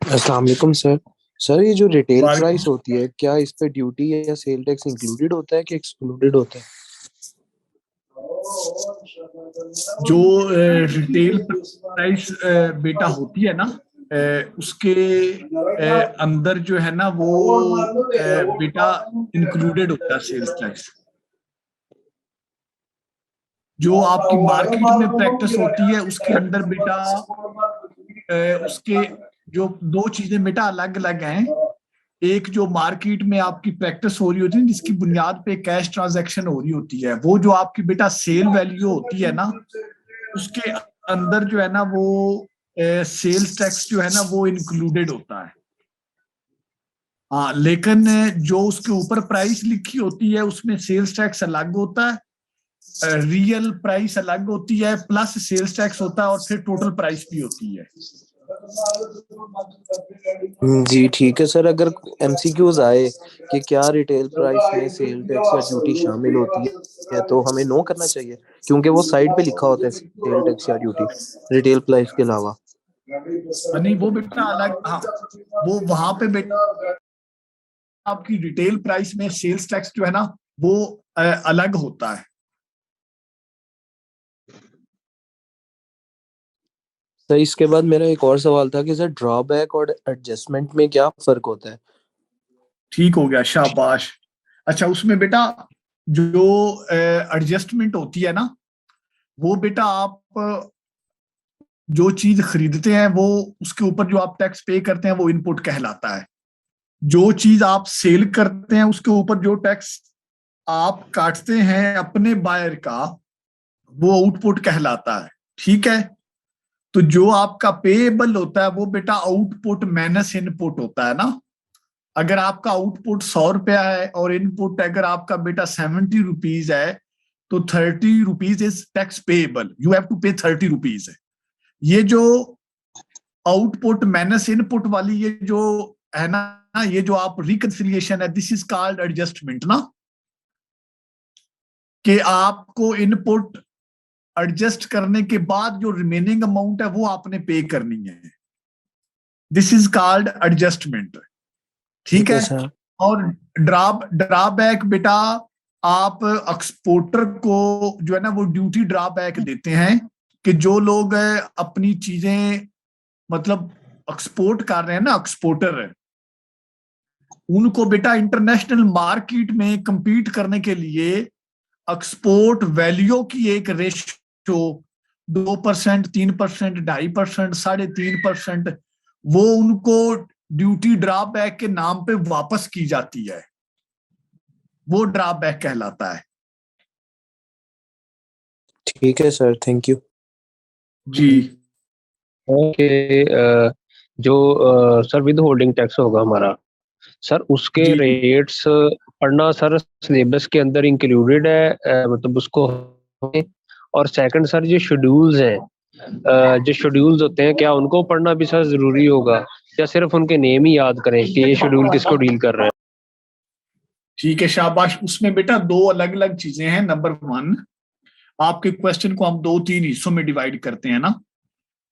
अस्सलाम वालेकुम sir. Sir ये जो रिटेल वालेकुम। प्राइस होती है, क्या इस पे ड्यूटी या सेल टैक्स इंक्लूडेड होता है कि एक्सक्लूडेड होता है? जो रिटेल प्राइस बेटा होती है ना, उसके अंदर जो है ना वो बेटा इंक्लूडेड होता है सेल्स टैक्स। जो आपकी मार्केट में प्रैक्टिस होती है उसके अंदर बेटा उसके जो दो चीजें बेटा अलग अलग हैं। एक जो मार्केट में आपकी प्रैक्टिस हो रही होती है जिसकी बुनियाद पे कैश ट्रांजैक्शन हो रही होती है, वो जो आपकी बेटा सेल वैल्यू होती है ना, उसके अंदर जो है ना वो सेल्स टैक्स जो है ना वो इंक्लूडेड होता है। हाँ, लेकिन जो उसके ऊपर प्राइस लिखी होती है उसमें सेल्स टैक्स अलग होता है, रियल प्राइस अलग होती है, प्लस सेल्स टैक्स होता है और फिर टोटल प्राइस भी होती है। जी ठीक है सर। अगर एमसीक्यूज आए कि क्या रिटेल प्राइस में सेल टैक्स या ड्यूटी शामिल होती है, तो हमें नो करना चाहिए, क्योंकि वो साइड पे लिखा होता है सेल टैक्स या ड्यूटी रिटेल प्राइस के अलावा। नहीं, वो बेटा अलग, हाँ, वो वहां पे बेटा आपकी रिटेल प्राइस में सेल्स टैक्स जो है ना वो अलग होता है। सर इसके बाद मेरा एक और सवाल था कि सर ड्रॉबैक और एडजस्टमेंट में क्या फर्क होता है? ठीक हो गया, शाबाश। अच्छा, उसमें बेटा जो एडजस्टमेंट होती है ना, वो बेटा आप जो चीज खरीदते हैं वो उसके ऊपर जो आप टैक्स पे करते हैं वो इनपुट कहलाता है। जो चीज आप सेल करते हैं उसके ऊपर जो टैक्स आप काटते हैं अपने बायर का, वो आउटपुट कहलाता है। ठीक है। तो जो आपका पेएबल होता है वो बेटा आउटपुट माइनस इनपुट होता है ना। अगर आपका आउटपुट 100 रुपया है और इनपुट अगर आपका बेटा 70 रुपीज है, तो 30 rupees is tax payable, you have to pay 30 rupees है। ये जो आउटपुट माइनस इनपुट वाली ये जो है ना, ये जो आप रिकंसिलिएशन है, दिस इज कॉल्ड एडजस्टमेंट ना, कि आपको इनपुट एडजस्ट करने के बाद जो रिमेनिंग अमाउंट है वो आपने पे करनी है। This is called adjustment. ठीक ठीक है है। सर। और ड्रॉबैक बेटा आप एक्सपोर्टर को जो है ना वो ड्यूटी ड्रॉबैक देते हैं, कि जो लोग अपनी चीजें मतलब एक्सपोर्ट कर रहे हैं ना, एक्सपोर्टर है, उनको बेटा इंटरनेशनल मार्केट में compete करने के लिए एक्सपोर्ट वैल्यू की एक रेशियो 2%, 3%, 2.5%, 3.5%, वो उनको ड्यूटी ड्रॉबैक के नाम पे वापस की जाती है। वो ड्रॉबैक कहलाता है। ठीक है सर, थैंक यू। जी। ओके। जो सर विद होल्डिंग टैक्स होगा हमारा, सर उसके जी। रेट्स पढ़ना सर सिलेबस के अंदर इंक्लूडेड है, मतलब उसको। और सेकंड सर जो शेड्यूल्स हैं, जो शेड्यूल्स होते हैं, क्या उनको पढ़ना भी सर जरूरी होगा, या सिर्फ उनके नेम ही याद करें कि ये शेड्यूल किसको डील कर रहे हैं? ठीक है, शाबाश। उसमें बेटा दो अलग अलग चीजें हैं। नंबर वन, आपके क्वेश्चन को हम दो तीन हिस्सों में डिवाइड करते हैं ना।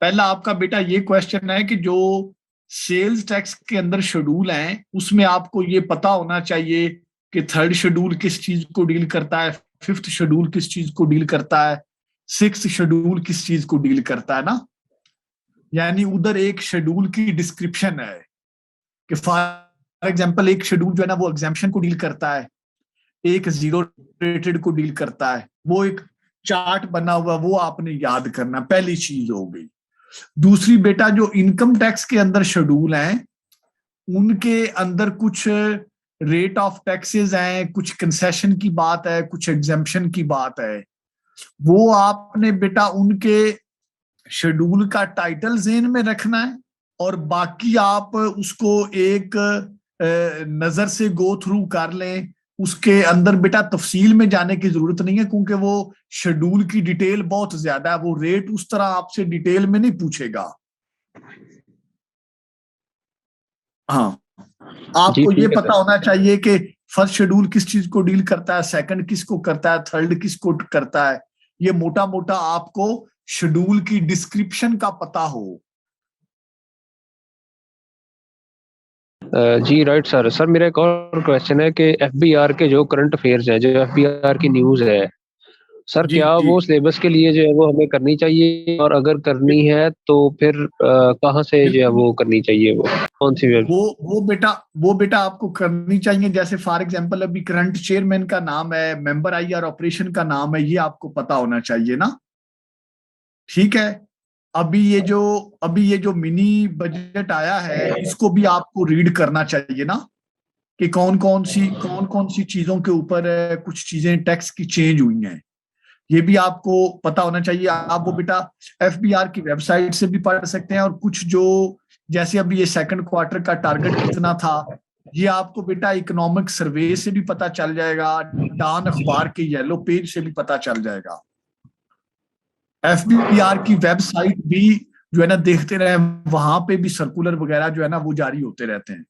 पहला आपका बेटा ये क्वेश्चन है कि जो सेल्स टैक्स के अंदर शेड्यूल हैं उसमें आपको ये पता होना चाहिए कि थर्ड शेड्यूल किस चीज को डील करता है, फिफ्थ शेड्यूल किस चीज को डील करता है, सिक्स्थ शेड्यूल किस चीज को डील करता है ना। यानी उधर एक शेड्यूल की डिस्क्रिप्शन है कि फॉर एग्जाम्पल एक शेड्यूल जो है ना वो एग्जाम्पशन को डील करता है, एक जीरो रेटेड को डील करता है। वो एक चार्ट बना हुआ, वो आपने याद करना, पहली चीज हो गई। दूसरी बेटा जो इनकम टैक्स के अंदर शेड्यूल हैं उनके अंदर कुछ रेट ऑफ टैक्सेस हैं, कुछ कंसेशन की बात है, कुछ एग्जेम्पशन की बात है। वो आपने बेटा उनके शेड्यूल का टाइटल ज़हन में रखना है, और बाकी आप उसको एक नजर से गो थ्रू कर लें। उसके अंदर बेटा तफसील में जाने की जरूरत नहीं है, क्योंकि वो शेड्यूल की डिटेल बहुत ज्यादा है, वो रेट उस तरह आपसे डिटेल में नहीं पूछेगा। हाँ, जी आपको ये ठीक है पता सर। होना चाहिए कि फर्स्ट शेड्यूल किस चीज को डील करता है, सेकंड किसको करता है, थर्ड किसको करता है। ये मोटा मोटा आपको शेड्यूल की डिस्क्रिप्शन का पता हो। जी राइट सर। सर मेरा एक और क्वेश्चन है कि एफबीआर के जो करंट अफेयर्स है, जो एफबीआर की न्यूज़ है, सर जी क्या जी। वो सिलेबस के लिए जो है वो हमें करनी चाहिए, और अगर करनी है तो फिर कहाँ से जो है बिल्कुल। वो करनी चाहिए, वो कौन सी वेब? वो बेटा आपको करनी चाहिए। जैसे फॉर एग्जांपल अभी करंट चेयरमैन का नाम है, मेंबर आईआर ऑपरेशन का नाम है, ये आपको पता होना चाहिए ना। ठीक है। अभी ये जो मिनी बजट आया है, इसको भी आपको रीड करना चाहिए ना, कि कौन कौन सी चीजों के ऊपर कुछ चीजें टैक्स की चेंज हुई हैं। ये भी आपको पता होना चाहिए। आप वो बेटा एफबीआर की वेबसाइट से भी पढ़ सकते हैं, और कुछ जो जैसे अभी ये सेकंड क्वार्टर का टारगेट कितना था, ये आपको बेटा इकोनॉमिक सर्वे से भी पता चल जाएगा, डान अखबार के येलो पेज से भी पता चल जाएगा। एफबीआर की वेबसाइट भी जो है ना देखते रहे, वहां पे भी सर्कुलर वगैरह जो है ना वो जारी होते रहते हैं।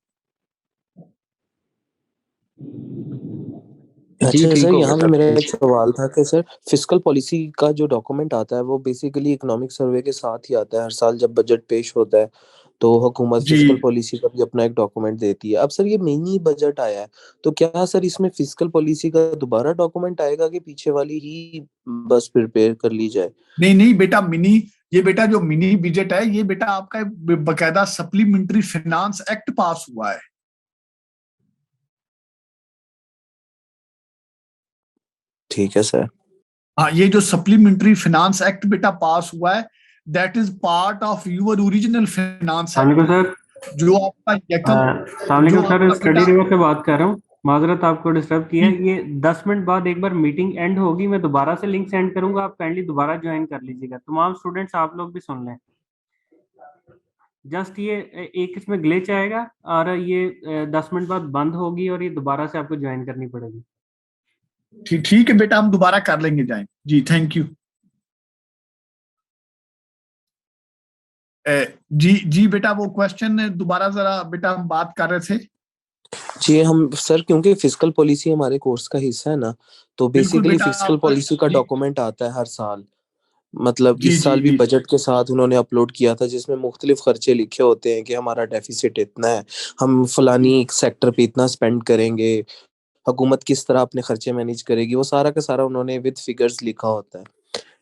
जी अच्छा ठीक सर, हो गया यहाँ पे सर, मेरा थैंक एक यू। सवाल था कि सर फिस्कल पॉलिसी का जो डॉक्यूमेंट आता है वो बेसिकली इकोनॉमिक सर्वे के साथ ही आता है। हर साल जब बजट पेश होता है तो हुकूमत जी फिस्कल पॉलिसी का भी अपना एक डॉक्यूमेंट देती है। अब सर ये मिनी बजट आया है, तो क्या सर इसमें फिस्कल पॉलिसी का दोबारा डॉक्यूमेंट आएगा कि पीछे वाली ही बस प्रिपेयर कर ली जाए? नहीं नहीं बेटा, ये बेटा जो मिनी बजट है, ये बेटा आपका बकायदा सप्लीमेंट्री फाइनेंस एक्ट पास हुआ है। ठीक है सर। हाँ, ये जो सप्लीमेंट्री फाइनेंस एक्ट बेटा पास हुआ है, that is part of your original finance सलामकुम एक्ट, सर। जो आपका यकम जो सलामकुम सर, आपका स्टडी बेटा। रिव्यू से बात कर रहा हूँ। माजरत आपको डिस्टर्ब किया। जी ये 10 मिनट बाद एक बार मीटिंग एंड होगी, मैं दोबारा से लिंक सेंड करूंगा, आप काइंडली दोबारा ज्वाइन कर लीजिएगा। तमाम स्टूडेंट्स आप लोग भी सुन लें। जस्ट ये एक इसमें ग्लिच आएगा, और ये 10 मिनट बाद बंद होगी, और ये दोबारा से आपको ज्वाइन करनी पड़ेगी। ठीक ठीक है बेटा, हम दोबारा कर लेंगे जाए। जी थैंक यू। जी जी बेटा, वो क्वेश्चन दोबारा जरा बेटा हम बात कर रहे थे। जी हम सर, क्योंकि फिस्कल पॉलिसी हमारे कोर्स का हिस्सा है ना, तो बिल्कुल बेसिकली बेटा फिस्कल आपका। पॉलिसी का जी डॉक्यूमेंट आता है हर साल। मतलब जी इस जी साल भी जी बजट के साथ उन्होंने अपलोड किया था, जिसमें मुख्तलिफ खर्चे लिखे होते हैं कि हमारा डेफिसिट इतना है, हम फलानी सेक्टर पे इतना स्पेंड करेंगे, हुकूमत किस तरह अपने खर्चे मैनेज करेगी, वो सारा का सारा उन्होंने विद फिगर्स लिखा होता है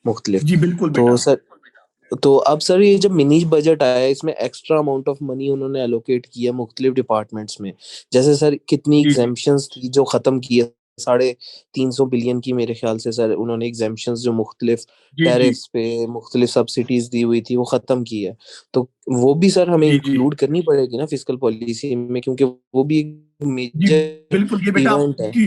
मुख्तलिफ। जी बिल्कुल तो बेटा। सर, तो अब सर ये जब मिनी बजट आया है, इसमें एक्स्ट्रा अमाउंट ऑफ मनी उन्होंने एलोकेट किया मुख्तलिफ डिपार्टमेंट्स में। जैसे सर कितनी जी जी एग्जेम्पशंस थी जो खत्म की है, 350 बिलियन की मेरे ख्याल से सर उन्होंने एग्जेम्पशंस जो मुख्तलिफ जी जी टैरिफ्स पे मुख्तलिफ सब्सिडीज दी हुई थी वो खत्म की है। तो वो भी सर हमें जी जी इंक्लूड करनी पड़ेगी ना फिस्कल पॉलिसी में, क्योंकि वो भी एक जी मेजर बिल्कुल। ये बेटा इवेंट है। इसकी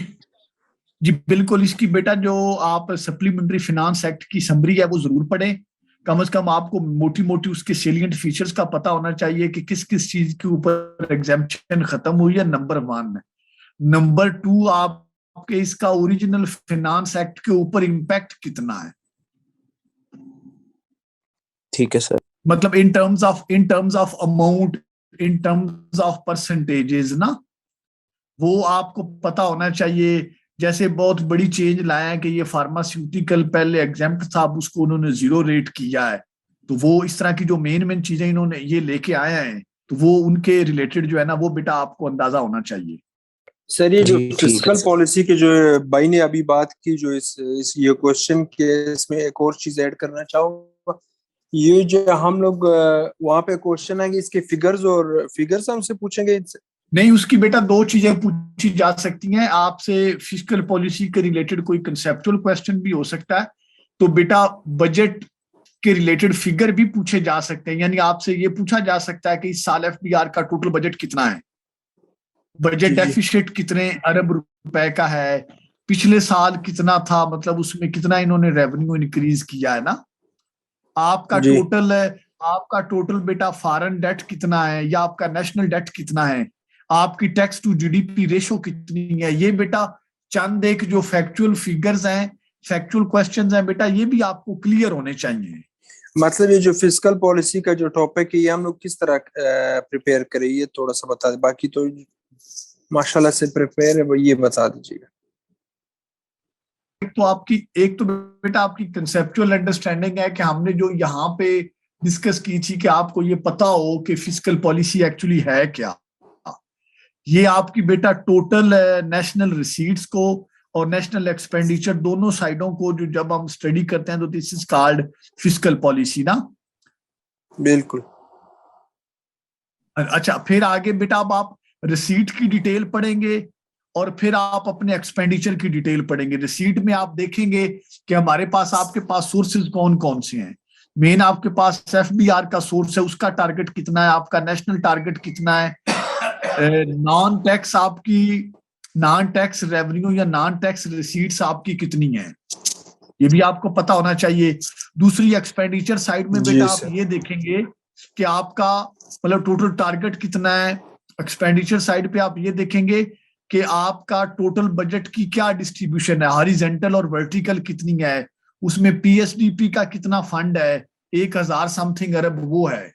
जी बिल्कुल, इसकी बेटा जो आप सप्लीमेंट्री फाइनेंस एक्ट की समरी है वो जरूर पढ़ें। कम से कम आपको मोटी मोटी उसके सेलिएंट फीचर्स का पता होना चाहिए कि किस किस चीज के ऊपर एग्जाम्पशन खत्म हुई है, नंबर 1। नंबर 2, आपके इसका ओरिजिनल फाइनेंस एक्ट के ऊपर इम्पैक्ट कितना है, ठीक है सर। मतलब in terms of amount, in terms of percentages ना, वो आपको पता होना चाहिए। जैसे बहुत बड़ी चेंज लाया है कि ये फार्मास्यूटिकल पहले एग्जेम्प्ट था, अब उसको उन्होंने 0 रेट किया है। तो वो इस तरह की जो मेन मेन चीजें इन्होंने ये लेके आए हैं, तो वो उनके रिलेटेड जो है ना वो बेटा आपको अंदाजा होना चाहिए। सर ये जो जी ठीक है फिस्कल सर। पॉलिसी की जो भाई ने अभी बात की, जो इस ये क्वेश्चन के इसमें एक और चीज ऐड करना चाहूंगा। ये जो हम लोग वहाँ पे क्वेश्चन है कि इसके फिगर्स हमसे पूछेंगे इनसे। नहीं, उसकी बेटा दो चीजें पूछी जा सकती हैं आपसे। फिस्कल पॉलिसी के रिलेटेड कोई कंसेप्चुअल क्वेश्चन भी हो सकता है, तो बेटा बजट के रिलेटेड फिगर भी पूछे जा सकते हैं। यानी आपसे ये पूछा जा सकता है कि इस साल एफबीआर का टोटल बजट कितना है, बजट जी जी डेफिसिट कितने अरब रुपए का है, पिछले साल कितना था, मतलब उसमें कितना इन्होंने रेवेन्यू इंक्रीज किया है ना। आपका जी टोटल आपका टोटल बेटा फॉरेन डेट कितना है, या आपका नेशनल डेट कितना है, आपकी टैक्स टू जीडीपी रेशो कितनी है। ये बेटा चंद एक जो फैक्चुअल फिगर्स हैं, फैक्चुअल क्वेश्चंस हैं बेटा, ये भी आपको क्लियर होने चाहिए। मतलब ये जो फिस्कल पॉलिसी का जो टॉपिक है, ये हम लोग किस तरह प्रिपेयर करें, ये थोड़ा सा बता दें। बाकी तो माशाल्लाह से प्रिपेयर है, वो ये बता दीजिएगा। एक तो बेटा आपकी कंसेप्चुअल अंडरस्टैंडिंग है कि हमने जो यहाँ पे डिस्कस की थी कि आपको ये पता हो कि फिस्कल पॉलिसी एक्चुअली है क्या। ये आपकी बेटा टोटल नेशनल रिसीट्स को और नेशनल एक्सपेंडिचर दोनों साइडों को जो जब हम स्टडी करते हैं तो this is called fiscal policy ना। बिल्कुल। अच्छा, फिर आगे बेटा अब आप रिसीट की डिटेल पढ़ेंगे और फिर आप अपने एक्सपेंडिचर की डिटेल पढ़ेंगे। रिसीट में आप देखेंगे कि हमारे पास आपके पास सोर्सेज कौन कौन से हैं। मेन आपके पास एफबीआर का सोर्स है, उसका टारगेट कितना है, आपका नेशनल टारगेट कितना है, नॉन टैक्स आपकी नॉन टैक्स रेवेन्यू या नॉन टैक्स रिसीट्स आपकी कितनी है, ये भी आपको पता होना चाहिए। दूसरी एक्सपेंडिचर साइड में बेटा आप ये देखेंगे कि आपका मतलब टोटल टारगेट कितना है। एक्सपेंडिचर साइड पे आप ये देखेंगे कि आपका टोटल बजट की क्या डिस्ट्रीब्यूशन है, हॉरिजॉन्टल और वर्टिकल कितनी है, उसमें पीएसडीपी का कितना फंड है, 1000 समथिंग अरब वो है।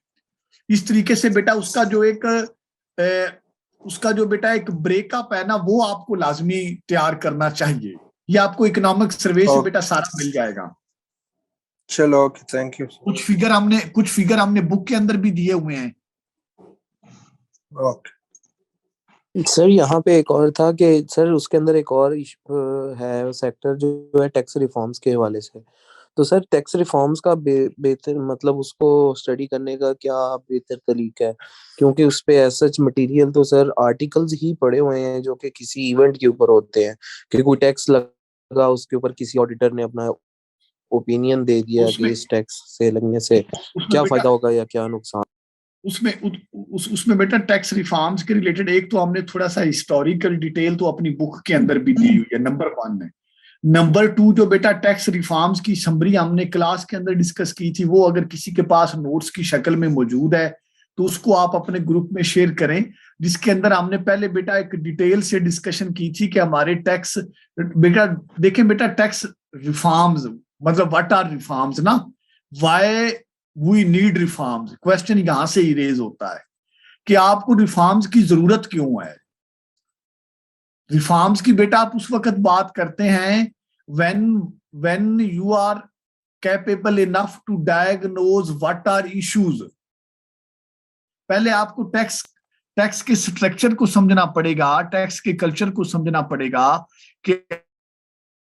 इस तरीके से बेटा उसका जो बेटा एक ब्रेकअप है ना, वो आपको लाजमी तैयार करना चाहिए। ये आपको इकोनॉमिक सर्वे से बेटा सारा मिल जाएगा। चलो ओके, थैंक यू। कुछ फिगर हमने बुक के अंदर भी दिए हुए हैं। ओके सर यहाँ पे एक और था कि सर उसके अंदर एक और है सेक्टर जो है टैक्स रिफॉर्म्स के हवाले से। तो सर टैक्स रिफॉर्म्स का बेहतर मतलब उसको स्टडी करने का क्या बेहतर तरीका है, क्योंकि उस पे एज सच मटेरियल तो सर आर्टिकल्स ही पड़े हुए हैं जो कि किसी इवेंट के ऊपर होते हैं कि कोई टैक्स लगा, उसके ऊपर किसी ऑडिटर ने अपना ओपिनियन दे दिया कि इस टैक्स से लगने से क्या फायदा होगा या क्या नुकसान। उसमें बेटा टैक्स रिफॉर्म्स के रिलेटेड एक तो हमने थोड़ा सा हिस्टोरिकल डिटेल तो अपनी बुक के अंदर भी दी हुई है, नंबर 1 है। नंबर 2 जो बेटा टैक्स रिफॉर्म्स की समरी हमने क्लास के अंदर डिस्कस की थी, वो अगर किसी के पास नोट्स की शक्ल में मौजूद है तो उसको आप अपने ग्रुप में शेयर करें, जिसके अंदर हमने पहले बेटा एक डिटेल से डिस्कशन की थी कि हमारे टैक्स बेटा देखें बेटा टैक्स रिफॉर्म्स मतलब व्हाट आर रिफॉर्म्स ना, why we need reforms. Question यहां से ही रेज होता है कि आपको रिफॉर्म्स की जरूरत क्यों है। रिफॉर्म्स की बेटा आप उस वक्त बात करते हैं when you are capable enough to diagnose what are issues। पहले आपको टैक्स के स्ट्रक्चर को समझना पड़ेगा, टैक्स के कल्चर को समझना पड़ेगा कि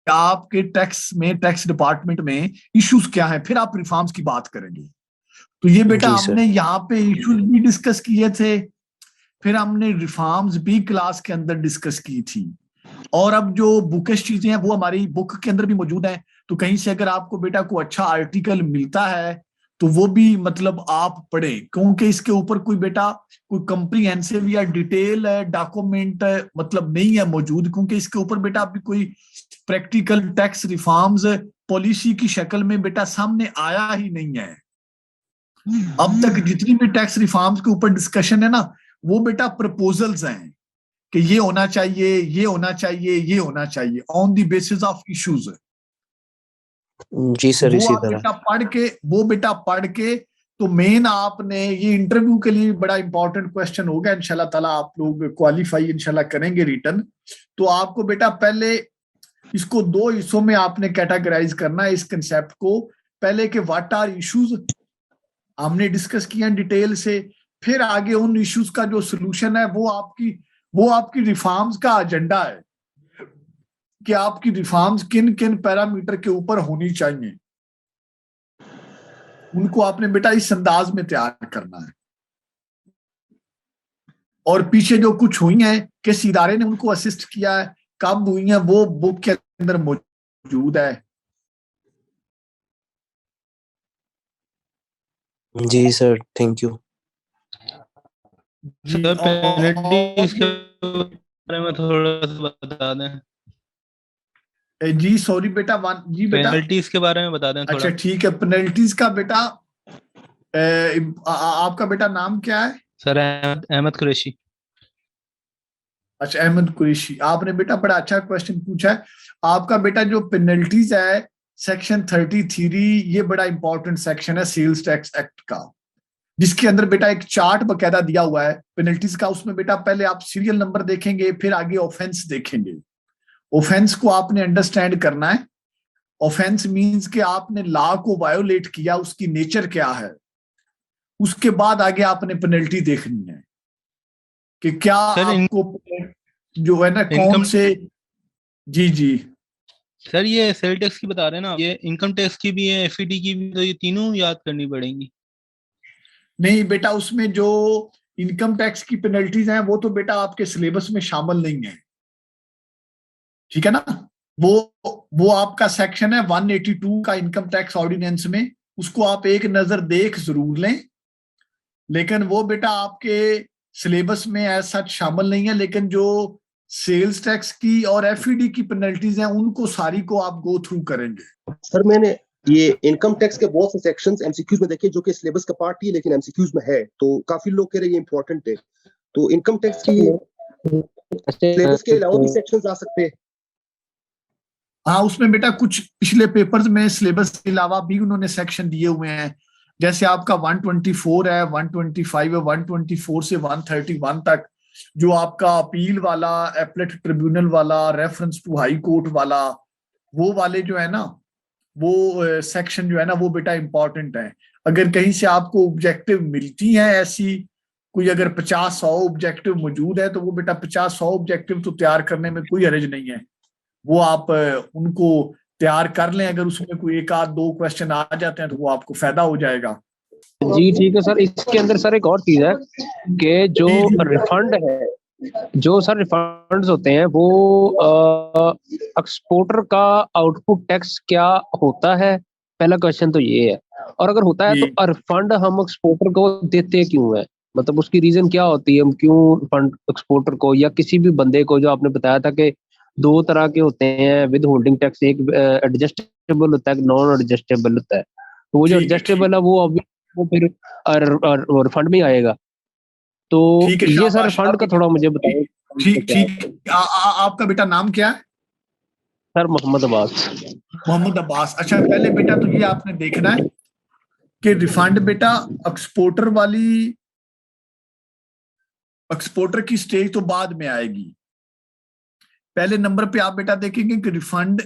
आपके टैक्स डिपार्टमेंट में इश्यूज क्या है, फिर आप रिफॉर्म्स की बात करेंगे। तो ये बेटा हमने यहाँ पे इश्यूज भी डिस्कस किए थे, फिर हमने रिफॉर्म्स भी क्लास के अंदर डिस्कस की थी। और अब जो बुकिश चीजें हैं वो हमारी बुक के अंदर भी मौजूद हैं, तो कहीं से अगर आपको बेटा को अच्छा आर्टिकल मिलता है तो वो भी मतलब आप पढ़ें, क्योंकि इसके ऊपर कोई बेटा कोई कंप्रीहेंसिव या डिटेल डॉक्यूमेंट मतलब नहीं है मौजूद, क्योंकि इसके ऊपर बेटा अभी कोई प्रैक्टिकल टैक्स रिफॉर्म्स पॉलिसी की शक्ल में बेटा सामने आया ही नहीं है। अब तक जितनी भी टैक्स रिफॉर्म्स के ऊपर डिस्कशन है ना, वो बेटा प्रपोजल्स हैं कि ये होना चाहिए, ये होना चाहिए, ये होना चाहिए on the basis of issues. जी सर, इसी तरह वो बेटा पढ़ के तो मेन आपने ये इंटरव्यू के लिए बड़ा इंपॉर्टेंट क्वेश्चन होगा इंशाल्लाह ताला, आप लोग क्वालिफाई इंशाल्लाह करेंगे रिटर्न। तो आपको बेटा पहले इसको 2 हिस्सों में आपने कैटेगराइज करना है इस कंसेप्ट को। पहले के व्हाट आर इश्यूज हमने डिस्कस किया डिटेल से, फिर आगे उन इश्यूज का जो सोल्यूशन है वो आपकी रिफॉर्म्स का एजेंडा है कि आपकी रिफॉर्म्स किन किन पैरामीटर के ऊपर होनी चाहिए, उनको आपने बेटा इस अंदाज में तैयार करना है। और पीछे जो कुछ हुई है किस इदारे ने उनको असिस्ट किया है, कब हुई है, वो बुक के अंदर मौजूद है। जी sir, thank you. Sir penalties के बारे में थोड़ा सा बता दें। जी सॉरी बेटा जी बेटा पेनल्टीज के बारे में बता दें थोड़ा। अच्छा ठीक है, पेनल्टीज का बेटा आपका बेटा नाम क्या है? सर अहमद कुरैशी। अच्छा अहमद कुरैशी, आपने बेटा बड़ा अच्छा क्वेश्चन पूछा है। आपका बेटा जो पेनल्टीज है सेक्शन 33, ये बड़ा इंपॉर्टेंट सेक्शन है सेल्स टैक्स एक्ट का, जिसके अंदर बेटा एक चार्ट बकायदा दिया हुआ है पेनल्टीज का। उसमें बेटा पहले आप सीरियल नंबर देखेंगे, फिर आगे ऑफेंस देखेंगे। ऑफेंस को आपने अंडरस्टैंड करना है। ऑफेंस मींस कि आपने लॉ को वायोलेट किया, उसकी नेचर क्या है, उसके बाद आगे आपने पेनल्टी देखनी है। कि क्या सर, आपको जो है ना कौन इनकम से। जी जी सर, ये सेल टैक्स की बता रहे हैं ना, ये इनकम टैक्स की भी है, एफईडी की भी, तो ये तीनों याद करनी पड़ेंगी। नहीं बेटा, उसमें जो इनकम टैक्स की पेनल्टीज हैं वो तो बेटा आपके सिलेबस में शामिल नहीं है, ठीक है ना। वो वो आपका सेक्शन है 182 का इनकम टैक्स ऑर्डिनेंस में, उसको आप एक नजर देख जरूर लें, लेकिन वो बेटा आपके सिलेबस में ऐसा सच शामिल नहीं है। लेकिन जो सेल्स टैक्स की और एफईडी की पेनल्टीज हैं उनको सारी को आप गो थ्रू करेंगे। सर मैंने ये इनकम टैक्स के बहुत से सेक्शंस एमसीक्यूज में देखे जो कि सिलेबस का पार्ट ही है, लेकिन एमसीक्यूज में है, तो काफी लोग कह रहे हैं ये इंपॉर्टेंट है। तो इनकम टैक्स की सिलेबस के अलावा भी सेक्शंस आ सकते हैं? हाँ, उसमें बेटा कुछ पिछले पेपर्स में सिलेबस के अलावा भी उन्होंने सेक्शन दिए हुए हैं, जैसे आपका 124 है, 125 है, 124 से 131 तक, जो आपका अपील वाला, एपलेट ट्रिब्यूनल वाला, रेफरेंस टू हाई कोर्ट वाला, वो वाले जो है ना, वो सेक्शन जो है ना वो बेटा इंपॉर्टेंट है। अगर कहीं से आपको ऑब्जेक्टिव मिलती हैं ऐसी कोई, अगर 50-100 ऑब्जेक्टिव मौजूद है तो वो बेटा 50-100 ऑब्जेक्टिव तो तैयार करने में कोई हर्ज नहीं है, वो आप उनको तैयार कर लें। अगर उसमें कोई एक आध दो क्वेश्चन आ जाते हैं तो वो आपको फायदा हो जाएगा। जी ठीक है सर। इसके अंदर सर एक और चीज है कि जो रिफंड है, जो सर रिफंड्स होते हैं वो एक्सपोर्टर का आउटपुट टैक्स क्या होता है, पहला क्वेश्चन तो ये है। और अगर होता है तो रिफंड हम एक्सपोर्टर को देते क्यों है, मतलब उसकी रीजन क्या होती है, हम क्यों रिफंड एक्सपोर्टर को या किसी भी बंदे को, जो आपने बताया था कि दो तरह के होते हैं विद होल्डिंग टैक्स, एक एडजस्टेबल होता है, नॉन एडजस्टेबल होता है। तो वो जो एडजस्टेबल है वो फिर रिफंड में आएगा। तो ये सर रिफंड का थोड़ा मुझे बताइए। ठीक आपका बेटा नाम क्या है? सर मोहम्मद अब्बास। मोहम्मद अब्बास। अच्छा, पहले बेटा तो ये आपने देखना है कि रिफंड बेटा एक्सपोर्टर की स्टेज तो बाद में आएगी। पहले नंबर पे आप बेटा देखेंगे कि रिफंड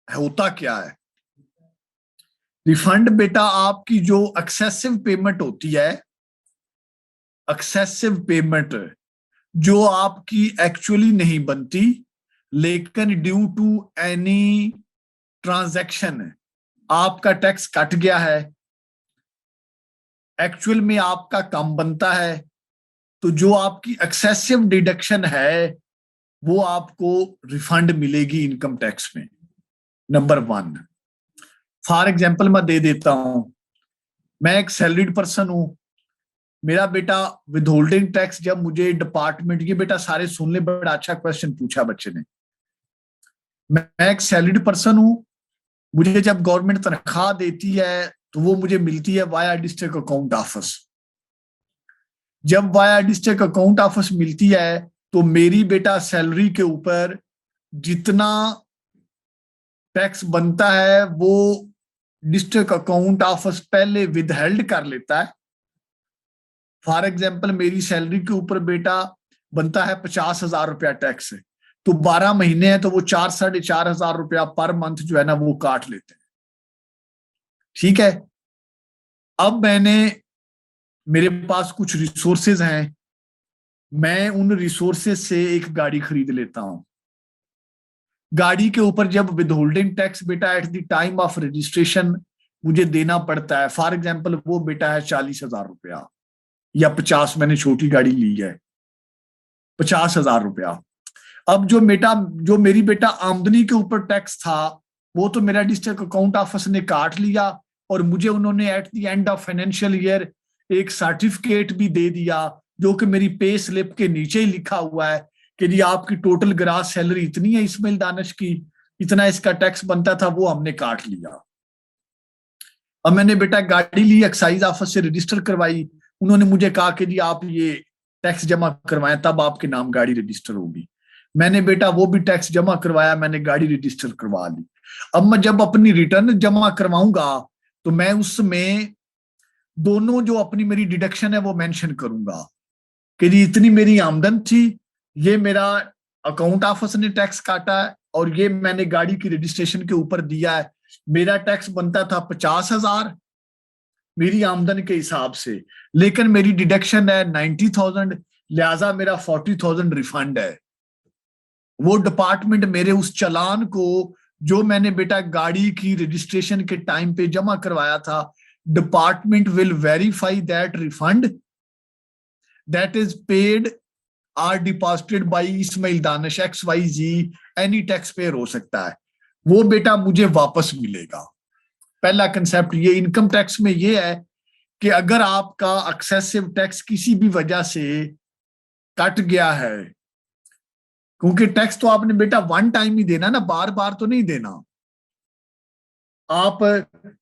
होता क्या है। रिफंड बेटा आपकी जो एक्सेसिव पेमेंट होती है, एक्सेसिव पेमेंट जो आपकी एक्चुअली नहीं बनती, लेकिन ड्यू टू एनी ट्रांजैक्शन आपका टैक्स कट गया है, एक्चुअल में आपका कम बनता है, तो जो आपकी एक्सेसिव डिडक्शन है वो आपको रिफंड मिलेगी इनकम टैक्स में। नंबर 1, फॉर एग्जाम्पल मैं दे देता हूं, मैं एक सैलरीड पर्सन हूं, मेरा बेटा विदहोल्डिंग टैक्स जब मुझे डिपार्टमेंट, ये बेटा सारे सुन ले, बड़ा अच्छा क्वेश्चन पूछा बच्चे ने। मैं एक सैलरीड पर्सन हूं, मुझे जब गवर्नमेंट तनख्वाह देती है तो वो मुझे मिलती है वाया डिस्ट्रिक्ट अकाउंट ऑफिस। जब वाया डिस्ट्रिक्ट अकाउंट ऑफिस मिलती है तो मेरी बेटा सैलरी के ऊपर जितना टैक्स बनता है वो डिस्ट्रिक्ट अकाउंट ऑफिस पहले विदहेल्ड कर लेता है। फॉर एग्जाम्पल मेरी सैलरी के ऊपर बेटा बनता है 50,000 रुपया टैक्स, तो 12 महीने हैं तो वो 4-4.5 रुपया पर मंथ जो है ना वो काट लेते हैं। ठीक है, अब मेरे पास कुछ रिसोर्सेज हैं, मैं उन रिसोर्सेज से एक गाड़ी खरीद लेता हूं। गाड़ी के ऊपर जब विदहोल्डिंग टैक्स बेटा at the time of registration मुझे देना पड़ता है, फॉर एग्जाम्पल वो बेटा है 40,000 रुपया या 50, मैंने छोटी गाड़ी ली है 50,000 रुपया। अब जो मेरी बेटा आमदनी के ऊपर टैक्स था वो तो मेरा डिस्ट्रिक्ट अकाउंट ऑफिस ने काट लिया, और मुझे उन्होंने at the end of financial year एक सर्टिफिकेट भी दे दिया जो कि मेरी पे स्लिप के नीचे ही लिखा हुआ है कि जी आपकी टोटल ग्रास सैलरी इतनी है इस्माइल दानिश की, इतना इसका टैक्स बनता था, वो हमने काट लिया। अब मैंने बेटा गाड़ी ली, एक्साइज ऑफिस से रजिस्टर करवाई, उन्होंने मुझे कहा कि जी आप ये टैक्स जमा करवाएं तब आपके नाम गाड़ी रजिस्टर होगी। मैंने बेटा वो भी टैक्स जमा करवाया, मैंने गाड़ी रजिस्टर करवा ली। अब मैं जब अपनी रिटर्न जमा करवाऊंगा तो मैं उसमें दोनों जो अपनी मेरी डिडक्शन है वो मेंशन करूंगा कि जी इतनी मेरी आमदन थी, ये मेरा अकाउंट ऑफिस ने टैक्स काटा है, और ये मैंने गाड़ी की रजिस्ट्रेशन के ऊपर दिया है। मेरा टैक्स बनता था 50,000 मेरी आमदन के हिसाब से, लेकिन मेरी डिडक्शन है 90,000, लिहाजा मेरा 40,000 रिफंड है। वो डिपार्टमेंट मेरे उस चालान को जो मैंने बेटा गाड़ी की रजिस्ट्रेशन के टाइम पे जमा करवाया था, department will verify that refund that is paid or deposited by Ismail Danish XYZ, any taxpayer हो सकता है, वो बेटा मुझे वापस मिलेगा। पहला कंसेप्ट ये इनकम टैक्स में ये है कि अगर आपका एक्सेसिव टैक्स किसी भी वजह से कट गया है, क्योंकि टैक्स तो आपने बेटा वन टाइम ही देना ना, बार बार तो नहीं देना। आप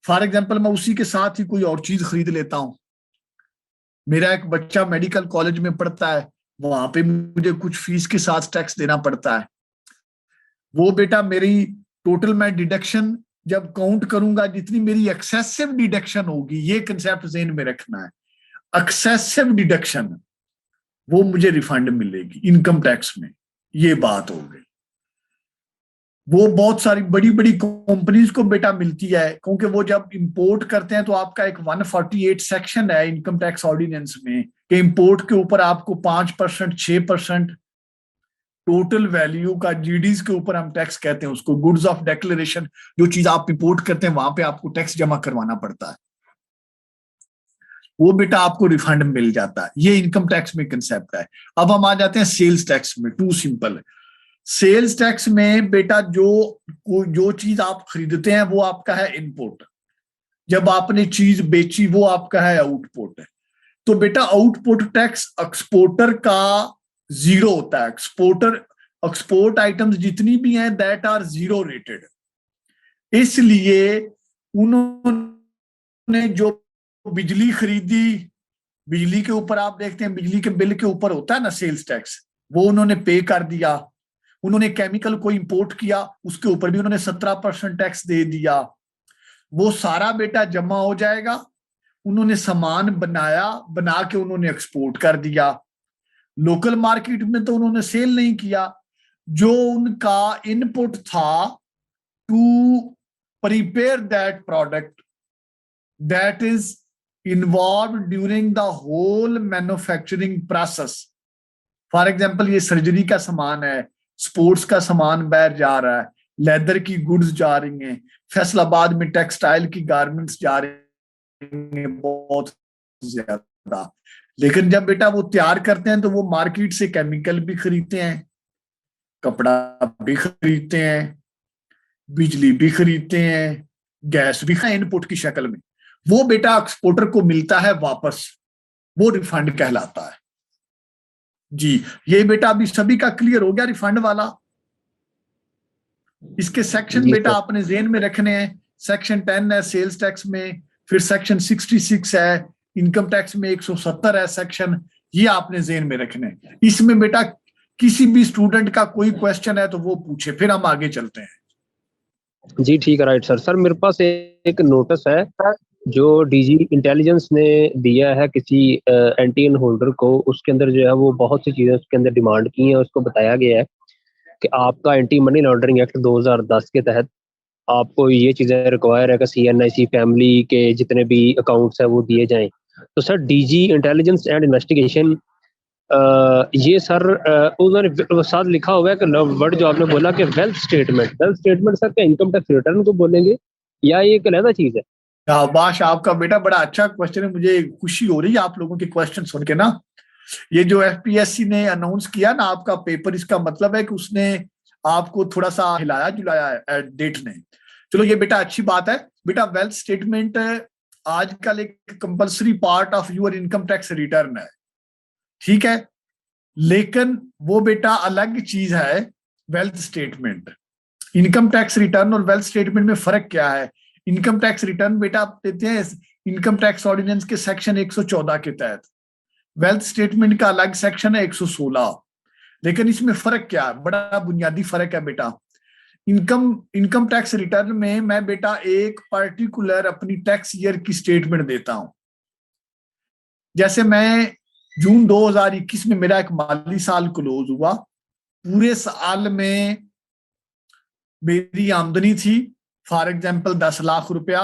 फॉर एग्जांपल मैं उसी के साथ ही कोई और चीज खरीद लेता हूं, मेरा एक बच्चा मेडिकल कॉलेज में पढ़ता है, वहां पे मुझे कुछ फीस के साथ टैक्स देना पड़ता है, वो बेटा मेरी टोटल मैं डिडक्शन जब काउंट करूंगा, जितनी मेरी एक्सेसिव डिडक्शन होगी, ये कंसेप्ट ज़हन में रखना है, एक्सेसिव डिडक्शन वो मुझे रिफंड मिलेगी इनकम टैक्स में। ये बात हो गई। वो बहुत सारी बड़ी बड़ी कंपनीज को बेटा मिलती है, क्योंकि वो जब इंपोर्ट करते हैं तो आपका एक 148 सेक्शन है इनकम टैक्स ऑर्डिनेंस में कि इंपोर्ट के ऊपर आपको 5%, 6% टोटल वैल्यू का, जीडीज के ऊपर हम टैक्स कहते हैं उसको, गुड्स ऑफ डिक्लेरेशन, जो चीज आप इंपोर्ट करते हैं वहां पे आपको टैक्स जमा करवाना पड़ता है, वो बेटा आपको रिफंड मिल जाता है। ये इनकम टैक्स में कंसेप्ट है। अब हम आ जाते हैं सेल्स टैक्स में। Too simple. सेल्स टैक्स में बेटा जो चीज आप खरीदते हैं वो आपका है इनपुट, जब आपने चीज बेची वो आपका है आउटपुट। तो बेटा आउटपुट टैक्स एक्सपोर्टर का 0 होता है। एक्सपोर्ट आइटम्स जितनी भी हैं दैट आर 0 रेटेड, इसलिए उन्होंने जो बिजली खरीदी, बिजली के ऊपर आप देखते हैं बिजली के बिल के ऊपर होता है ना सेल्स टैक्स, वो उन्होंने पे कर दिया। उन्होंने केमिकल को इंपोर्ट किया, उसके ऊपर भी उन्होंने 17% टैक्स दे दिया। वो सारा बेटा जमा हो जाएगा। उन्होंने सामान बनाया, बना के उन्होंने एक्सपोर्ट कर दिया। लोकल मार्केट में तो उन्होंने सेल नहीं किया, जो उनका इनपुट था to prepare that product that is involve during the whole manufacturing process. For example ये सर्जरी का सामान है, स्पोर्ट्स का सामान बाहर जा रहा है, लेदर की गुड्स जा रही हैं, फैसलाबाद में टेक्सटाइल की गारमेंट्स जा रही हैं बहुत ज्यादा। लेकिन जब बेटा वो तैयार करते हैं तो वो मार्केट से केमिकल भी खरीदते हैं, कपड़ा भी खरीदते हैं, बिजली भी खरीदते हैं, गैस भी इनपुट की शक्ल में। वो बेटा एक्सपोर्टर को मिलता है वापस, वो रिफंड कहलाता है। जी ये बेटा अभी सभी का क्लियर हो गया रिफंड वाला। इसके सेक्शन बेटा आपने ज़हन में रखने हैं। सेक्शन 10 है सेल्स टैक्स में, फिर सेक्शन 66 है इनकम टैक्स में, 170 है सेक्शन, ये आपने ज़हन में रखने। इसमें बेटा किसी भी स्टूडेंट का कोई क्वेश्चन है तो वो पूछे, फिर हम आगे चलते हैं। जी ठीक है, राइट सर। सर मेरे पास एक नोटिस है जो डीजी इंटेलिजेंस ने दिया है किसी एंटीएन होल्डर को। उसके अंदर जो है वो बहुत सी चीज़ें उसके अंदर डिमांड की हैं। उसको बताया गया है कि आपका एंटी मनी लॉन्ड्रिंग एक्ट 2010 के तहत आपको ये चीज़ें रिक्वायर है कि CNIC फैमिली के जितने भी अकाउंट्स हैं वो दिए जाएं। तो sir DG intelligence and investigation ये सर उन्होंने साथ लिखा हुआ है कि वर्ड जो आपने बोला कि वेल्थ स्टेटमेंट सर क्या इनकम टैक्स रिटर्न को बोलेंगे या ये एक अलग चीज़ है? शाबाश, आपका बेटा बड़ा अच्छा क्वेश्चन है। मुझे खुशी हो रही है आप लोगों के क्वेश्चन सुन के ना। ये जो FPSC ने अनाउंस किया ना आपका पेपर, इसका मतलब है कि उसने आपको थोड़ा सा हिलाया जुलाया है डेट ने। चलो ये बेटा अच्छी बात है। बेटा वेल्थ स्टेटमेंट आजकल एक compulsory part of your income tax return है, ठीक है, लेकिन वो बेटा अलग चीज है wealth statement. Income tax return और वेल्थ स्टेटमेंट में फर्क क्या है? इनकम टैक्स रिटर्न बेटा आप देते हैं इनकम टैक्स ऑर्डिनेंस के सेक्शन 114 के तहत, वेल्थ स्टेटमेंट का अलग सेक्शन है 116। लेकिन इसमें फर्क क्या है? बड़ा बुनियादी फर्क है बेटा। इनकम टैक्स रिटर्न में मैं बेटा एक पर्टिकुलर अपनी टैक्स ईयर की स्टेटमेंट देता हूं। जैसे मैं जून 2021 में मेरा एक माली साल क्लोज हुआ, पूरे साल में मेरी आमदनी थी फॉर एग्जाम्पल 10 लाख रुपया,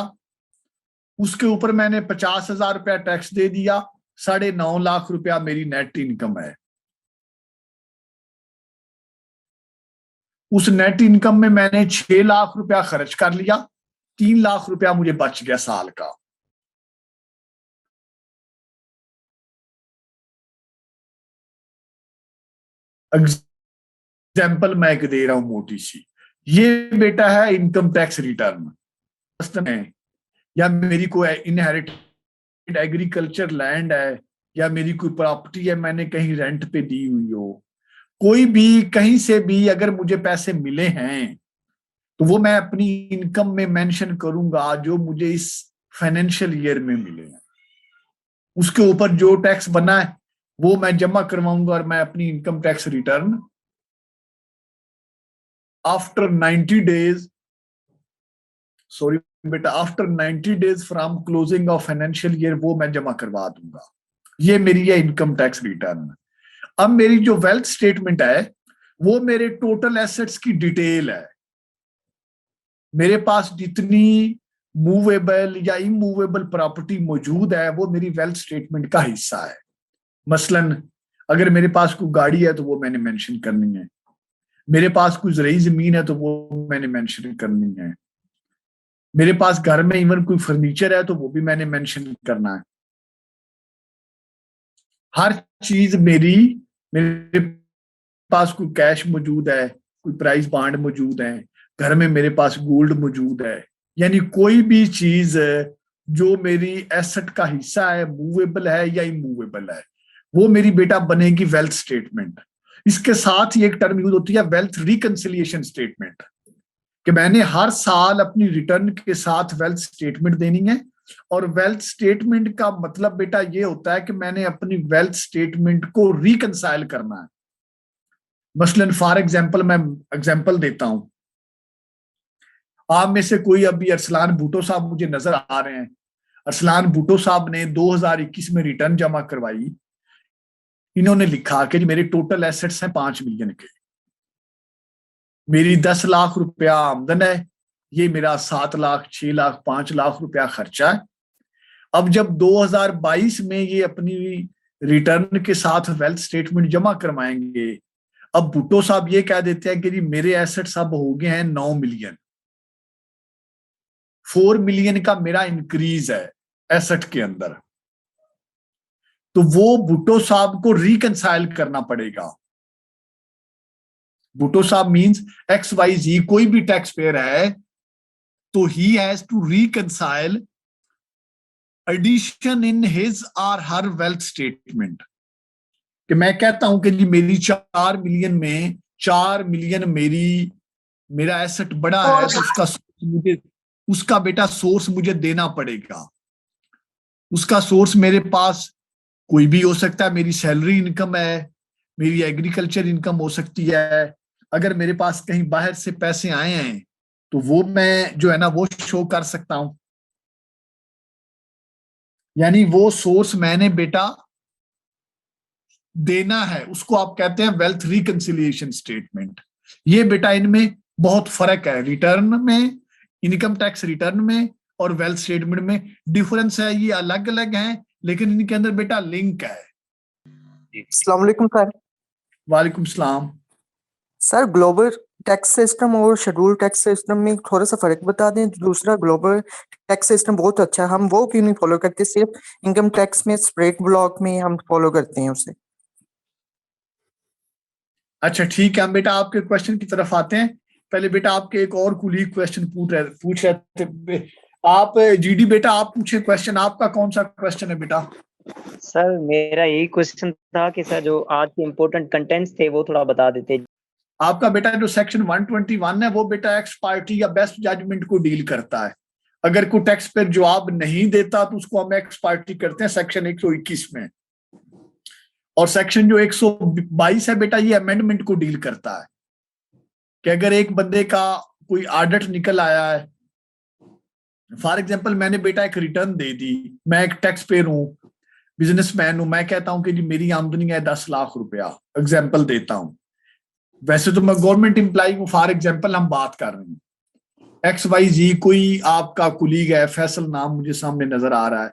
उसके ऊपर मैंने 50,000 रुपया टैक्स दे दिया, 9.5 लाख रुपया मेरी नेट इनकम है। उस नेट इनकम में मैंने 6 लाख रुपया खर्च कर लिया, 3 लाख रुपया मुझे बच गया साल का। एग्जाम्पल मैं एक दे रहा हूं मोटी सी, ये बेटा है इनकम टैक्स रिटर्न, या मेरी कोई इनहेरिटेड एग्रीकल्चर लैंड है, या मेरी कोई प्रॉपर्टी है मैंने कहीं रेंट पे दी हुई हो, कोई भी कहीं से भी अगर मुझे पैसे मिले हैं तो वो मैं अपनी इनकम में मेंशन करूंगा जो मुझे इस फाइनेंशियल ईयर में मिले हैं। उसके ऊपर जो टैक्स बना है वो मैं जमा करवाऊंगा और मैं अपनी income tax return after 90 days, sorry बेटा, after 90 days from closing of financial year वो मैं जमा करवा दूंगा। ये मेरी है इनकम टैक्स रिटर्न। अब मेरी जो वेल्थ स्टेटमेंट है वो मेरे टोटल एसेट्स की डिटेल है। मेरे पास जितनी मूवेबल या इमूवेबल प्रॉपर्टी मौजूद है वो मेरी वेल्थ स्टेटमेंट का हिस्सा है। मसलन अगर मेरे पास कोई गाड़ी है तो वो मैंने मेंशन करनी है, मेरे पास कोई ज़रूरी जमीन है तो वो मैंने मेंशन करनी है, मेरे पास घर में इवन कोई फर्नीचर है तो वो भी मैंने मेंशन करना है। हर चीज मेरे पास कोई कैश मौजूद है, कोई प्राइस बॉन्ड मौजूद है, घर में मेरे पास गोल्ड मौजूद है, यानी कोई भी चीज जो मेरी एसेट का हिस्सा है, मूवेबल है या इमूवेबल है, वो मेरी बेटा बनेगी वेल्थ स्टेटमेंट। इसके साथ ही एक टर्म यूज होती है वेल्थ रिकंसिलिएशन स्टेटमेंट, कि मैंने हर साल अपनी रिटर्न के साथ वेल्थ स्टेटमेंट देनी है। और वेल्थ स्टेटमेंट का मतलब बेटा ये होता है कि मैंने अपनी वेल्थ स्टेटमेंट को रिकंसाइल करना है। मसलन फॉर एग्जांपल मैं एग्जांपल देता हूं, आप में से कोई अभी अरसलान भुट्टो साहब मुझे नजर आ रहे हैं। अरसलान भुट्टो साहब ने 2021 में रिटर्न जमा करवाई। इन्होंने लिखा कि मेरे टोटल एसेट्स हैं 5 मिलियन के, मेरी 10 लाख रुपया आमदन है, ये मेरा 7 लाख, 6 लाख, 5 लाख रुपया खर्चा है। अब जब 2022 में ये अपनी रिटर्न के साथ वेल्थ स्टेटमेंट जमा करवाएंगे, अब भुट्टो साहब ये कह देते हैं कि जी मेरे एसेट्स अब हो गए हैं 9 मिलियन, 4 मिलियन का मेरा इंक्रीज है एसेट के अंदर, तो वो भुट्टो साहब को रिकंसाइल करना पड़ेगा। भुट्टो साहब मींस XYZ कोई भी टैक्स पेयर है तो ही has to reconcile addition in his और हर वेल्थ स्टेटमेंट। कि मैं कहता हूं कि जी मेरी 4 मिलियन में 4 मिलियन मेरा एसेट बड़ा है तो उसका बेटा सोर्स मुझे देना पड़ेगा। उसका सोर्स मेरे पास कोई भी हो सकता है, मेरी सैलरी इनकम है, मेरी एग्रीकल्चर इनकम हो सकती है, अगर मेरे पास कहीं बाहर से पैसे आए हैं तो वो मैं जो है ना वो शो कर सकता हूं। यानी वो सोर्स मैंने बेटा देना है, उसको आप कहते हैं वेल्थ रिकंसिलिएशन स्टेटमेंट। ये बेटा इनमें बहुत फर्क है, रिटर्न में, इनकम टैक्स रिटर्न में और वेल्थ स्टेटमेंट में डिफरेंस है। ये अलग अलग हैं लेकिन इनके अंदर बेटा लिंक है। अस्सलाम वालेकुम सर। वालेकुम सलाम। सर ग्लोबल टैक्स सिस्टम और शेड्यूल टैक्स सिस्टम में थोड़ा सा फर्क बता दें। दूसरा, ग्लोबल टैक्स सिस्टम बहुत अच्छा है, हम वो क्यों नहीं फॉलो करते, सिर्फ इनकम टैक्स में स्प्रेड ब्लॉक में हम फॉलो करते हैं उसे। अच्छा ठीक है, हम बेटा आपके क्वेश्चन की तरफ आते हैं। पहले बेटा आपके एक और कुलीग क्वेश्चन पूछ रहे थे। आप जीडी बेटा आप पूछे क्वेश्चन, आपका कौन सा क्वेश्चन है बेटा? सर मेरा यही क्वेश्चन था कि सर जो आज के इम्पोर्टेंट कंटेंट्स थे वो थोड़ा बता देते। आपका बेटा जो सेक्शन 121 है वो बेटा एक्स पार्टी या बेस्ट जजमेंट को डील करता है। अगर कोई टैक्स पेयर जवाब नहीं देता तो उसको हम एक्स पार्टी करते हैं सेक्शन 121 में। और सेक्शन जो 122 है बेटा ये अमेंडमेंट को डील करता है कि अगर एक बंदे का कोई ऑडिट निकल आया है, फॉर एग्जांपल मैंने बेटा एक रिटर्न दे दी, मैं एक टैक्स पेयर हूं, बिजनेसमैन हूं, मैं कहता हूं कि जी मेरी आमदनी है 10 लाख रुपया, एग्जांपल देता हूं। वैसे तो मैं गवर्नमेंट एम्प्लॉय हूं, फॉर एग्जांपल हम बात कर रहे हैं। XYZ कोई आपका कुलीग है, फैसल नाम मुझे सामने नजर आ रहा है।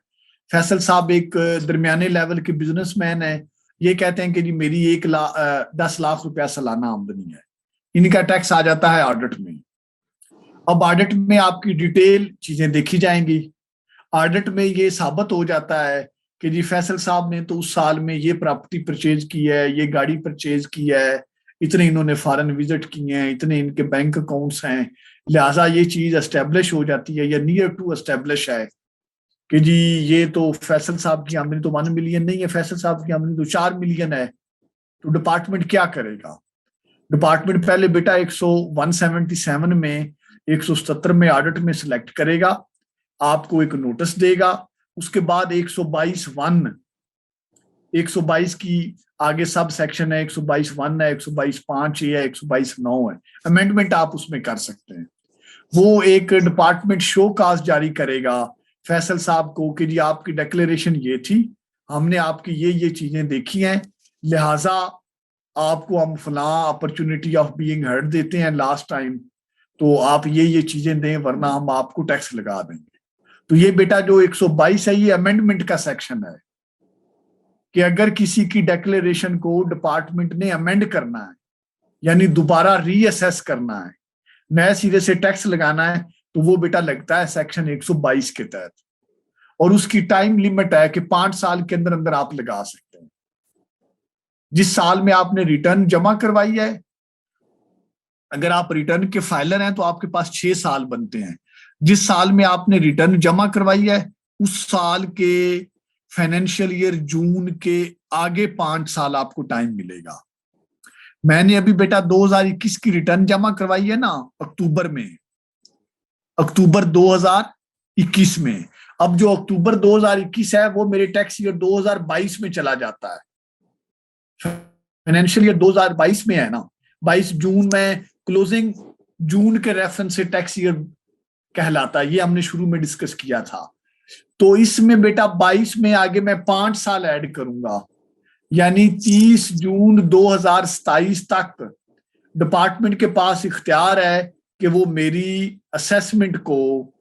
फैसल साहब एक दरमियाने लेवल के बिजनेसमैन है, ये कहते हैं कि जी मेरी 10 लाख रुपया सालाना आमदनी है। इनका टैक्स आ जाता है ऑडिट में। अब ऑडिट में आपकी डिटेल चीजें देखी जाएंगी। ऑडिट में ये साबित हो जाता है कि जी फैसल साहब ने तो उस साल में ये प्रॉपर्टी परचेज की है, ये गाड़ी परचेज की है, इतने इन्होंने फॉरेन विजिट किए हैं, इतने इनके बैंक अकाउंट्स हैं, लिहाजा ये चीज एस्टेब्लिश हो जाती है या नियर टू एस्टेब्लिश है कि जी ये तो फैसल साहब की आमदनी तो 1 मिलियन नहीं है, फैसल साहब की आमदनी तो 4 मिलियन है। तो डिपार्टमेंट क्या करेगा? डिपार्टमेंट पहले बेटा 177 में 177 में ऑडिट में सिलेक्ट करेगा, आपको एक नोटिस देगा। उसके बाद 122 की आगे सब सेक्शन है, 122(1) है, 122(5) है, 122(9) है। अमेंडमेंट आप उसमें कर सकते हैं। वो एक डिपार्टमेंट शो काज जारी करेगा फैसल साहब को कि जी आपकी डिक्लेरेशन ये थी, हमने आपकी ये चीजें देखी हैं, लिहाजा आपको हम फलां अपॉर्चुनिटी ऑफ बीइंग हर्ड देते हैं लास्ट टाइम, तो आप ये चीजें दें वरना हम आपको टैक्स लगा देंगे। तो ये बेटा जो 122 है ये अमेंडमेंट का सेक्शन है कि अगर किसी की डिक्लेरेशन को डिपार्टमेंट ने अमेंड करना है, यानी दोबारा रीअसेस करना है, नए सिरे से टैक्स लगाना है, तो वो बेटा लगता है सेक्शन 122 के तहत। और उसकी टाइम लिमिट है कि 5 साल के अंदर अंदर आप लगा सकते हैं। जिस साल में आपने रिटर्न जमा करवाई है, अगर आप रिटर्न के फाइलर हैं तो आपके पास 6 साल बनते हैं। जिस साल में आपने रिटर्न जमा करवाई है उस साल के फाइनेंशियल ईयर जून के आगे 5 साल आपको टाइम मिलेगा। मैंने अभी बेटा 2021 की रिटर्न जमा करवाई है ना, अक्टूबर 2021 में। अब जो अक्टूबर 2021 है वो मेरे टैक्स ईयर 2022 में चला जाता है। फाइनेंशियल ईयर 2022 में है ना, 22 जून में क्लोजिंग जून के रेफरेंस से टैक्स ईयर कहलाता है। ये हमने शुरू में डिस्कस किया था। तो इसमें बेटा 22 में आगे मैं 5 साल ऐड करूंगा, यानी 30 जून 2027 तक डिपार्टमेंट के पास इख्तियार है कि वो मेरी असेसमेंट को,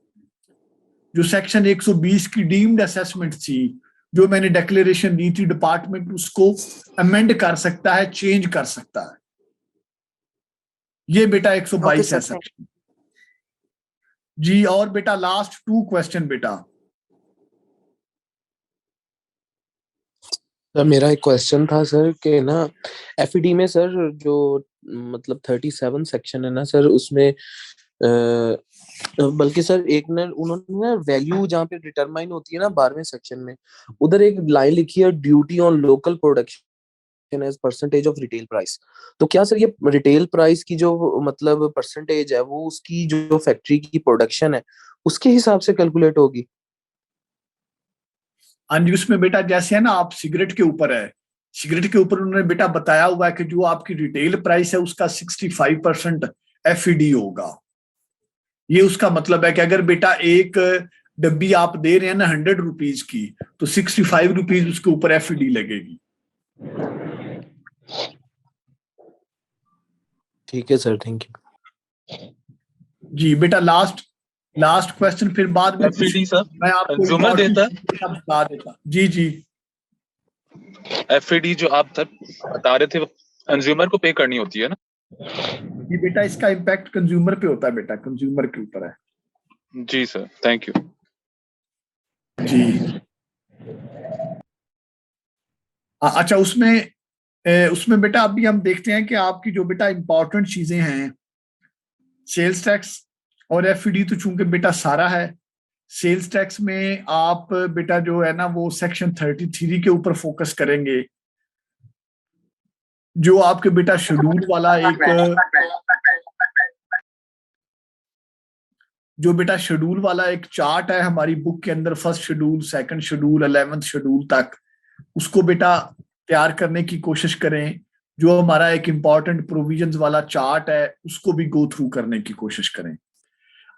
जो सेक्शन 120 की डीम्ड असेसमेंट थी, जो मैंने डिक्लेरेशन दी थी, डिपार्टमेंट उसको अमेंड कर सकता है, चेंज कर सकता है। ये बेटा 122 है सेक्शन जी। और बेटा लास्ट 2 क्वेश्चन बेटा। सर मेरा एक क्वेश्चन था सर कि ना एफईडी में सर जो मतलब 37 सेक्शन है ना सर, उसमें बल्कि सर एक ना उन्होंने ना वैल्यू जहाँ पे डिटरमाइन होती है ना 12वें सेक्शन में, उधर एक लाइन लिखी है duty on local production as percentage of retail price. तो क्या सर ये रिटेल प्राइस की जो मतलब परसेंटेज है वो उसकी जो फैक्ट्री की प्रोडक्शन है उसके हिसाब से कैलकुलेट होगी? हाँ जी, उसमें बेटा जैसे है ना, आप सिगरेट के ऊपर है, सिगरेट के ऊपर उन्होंने बेटा बताया हुआ है कि जो आपकी रिटेल प्राइस है उसका 65% एफईडी होगा। ये उसका मतलब है कि अगर बेटा एक डब्बी आप दे रहे हैं ना 100 रुपीज की, तो 65 रुपीज उसके ऊपर एफईडी लगेगी। ठीक है सर, थैंक यू जी बेटा। लास्ट क्वेश्चन फिर बाद में एफईडी सर मैं आपको कंज्यूमर देता है। बता देता। जी जी, एफईडी जो आप सर बता रहे थे वो कंज्यूमर को पे करनी होती है ना? जी बेटा, इसका इम्पैक्ट कंज्यूमर पे होता है बेटा, कंज्यूमर के ऊपर है। जी सर, थैंक यू जी। अच्छा, उसमें बेटा अभी हम देखते हैं कि आपकी जो बेटा इंपॉर्टेंट चीजें हैं, सेल्स टैक्स और एफईडी तो चूंकि बेटा सारा है। सेल्स टैक्स में आप बेटा जो है ना वो सेक्शन 33 के ऊपर फोकस करेंगे, जो आपके बेटा शेड्यूल वाला एक चार्ट है हमारी बुक के अंदर, first schedule, second schedule, 11th schedule तक, उसको बेटा तैयार करने की कोशिश करें। जो हमारा एक इंपॉर्टेंट प्रोविजंस वाला चार्ट है उसको भी गो थ्रू करने की कोशिश करें।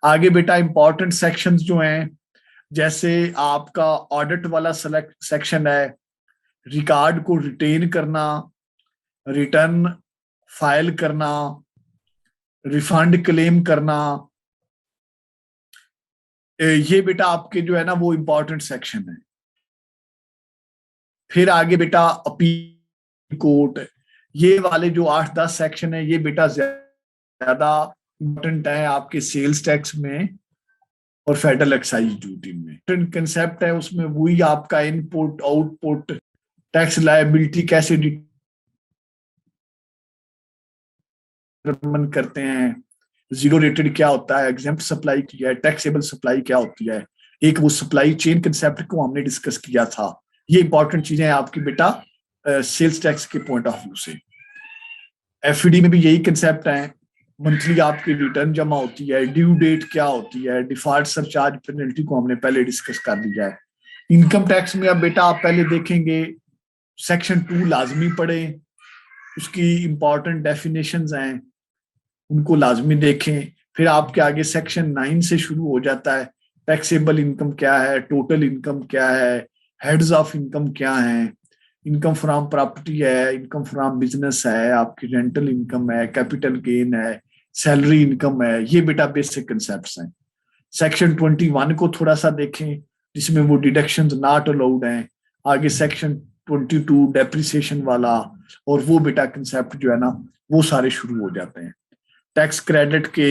आगे बेटा इंपॉर्टेंट सेक्शंस जो हैं, जैसे आपका ऑडिट वाला सेक्शन है, रिकॉर्ड को रिटेन करना, रिटर्न फाइल करना, रिफंड क्लेम करना, ये बेटा आपके जो है ना वो इंपॉर्टेंट सेक्शन है। फिर आगे बेटा अपील कोर्ट, ये वाले जो 8-10 सेक्शन है ये बेटा ज्यादा इम्पोर्टेंट है आपके सेल्स टैक्स में और फेडरल एक्साइज ड्यूटी में। कंसेप्ट है उसमें वही आपका इनपुट आउटपुट, टैक्स लायबिलिटी कैसे डिटरमिन करते हैं, जीरो रेटेड क्या होता है, एग्जेम्प्ट सप्लाई क्या है, टैक्सेबल सप्लाई क्या होती है, एक वो सप्लाई चेन कंसेप्ट को हमने डिस्कस किया था। ये इंपॉर्टेंट चीजें हैं आपकी बेटा सेल्स टैक्स के पॉइंट ऑफ व्यू से। एफईडी में भी यही कंसेप्ट है, मंथली आपकी रिटर्न जमा होती है, ड्यू डेट क्या होती है, डिफॉल्ट सरचार्ज पेनल्टी को हमने पहले डिस्कस कर लिया है। इनकम टैक्स में अब बेटा आप पहले देखेंगे सेक्शन 2 लाजमी पढ़े, उसकी इंपॉर्टेंट डेफिनेशंस हैं उनको लाजमी देखें। फिर आपके आगे सेक्शन 9 से शुरू हो जाता है, टैक्सेबल इनकम क्या है, टोटल इनकम क्या है, हेड्स ऑफ इनकम क्या है, इनकम फ्रॉम प्रॉपर्टी है, इनकम फ्रॉम बिजनेस है, आपकी रेंटल इनकम है, कैपिटल गेन है, सैलरी इनकम है। ये बेटा बेसिक कंसेप्ट्स हैं। सेक्शन 21 को थोड़ा सा देखें जिसमें वो डिडक्शंस नॉट अलाउड हैं। आगे सेक्शन 22 डेप्रिसिएशन वाला, और वो बेटा कंसेप्ट जो है ना वो सारे शुरू हो जाते हैं। टैक्स क्रेडिट के